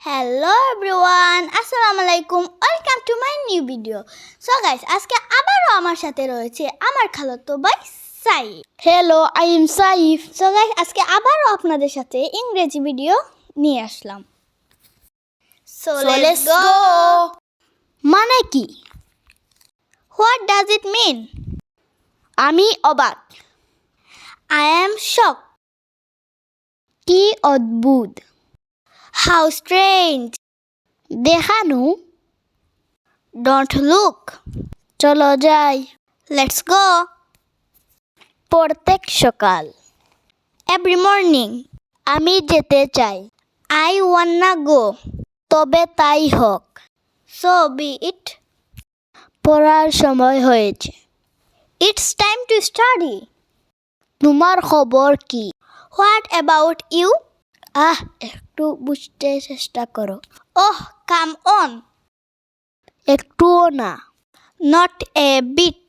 Hello everyone, আসসালামু আলাইকুম, welcome to my new video. So guys, আজকে আবারও আমার সাথে রয়েছে আমার খালাতো ভাই Saif. Hello, I am Saif. So guys, আজকে আবারও আপনাদের সাথে ইংরেজি ভিডিও নিয়ে আসলাম। So let's go. মানে কি? What does it mean? আমি অবাক। I am shock. কি অদ্ভুত। How strange. দেখানো। Don't look. চলো যাই। Let's go. প্রত্যেক সকাল। Every morning. আমি যেতে চাই। I wanna go. তবে তাই হোক। So be it. পড়ার সময় হয়েছে। It's time to study. তোমার খবর কি? What about you? একটু বুঝতে চেষ্টা করো। Oh, come on. একটুও না। Not a bit.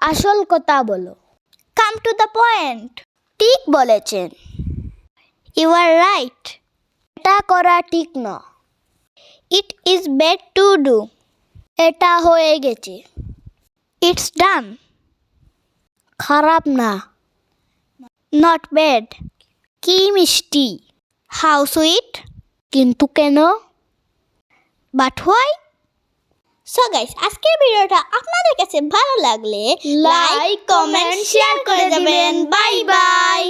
আসল কথা বলো। Come to the point. ঠিক বলেছেন। You are right. এটা করা ঠিক না। It is bad to do. এটা হয়ে গেছে। It's done. খারাপ না। Not bad. কি মিষ্টি। How sweet. কিন্তু কেন? But why? সো গাইস, আজকের ভিডিওটা আপনাদের কাছে ভালো লাগলে লাইক, কমেন্ট, শেয়ার করে দিবেন। Bye bye.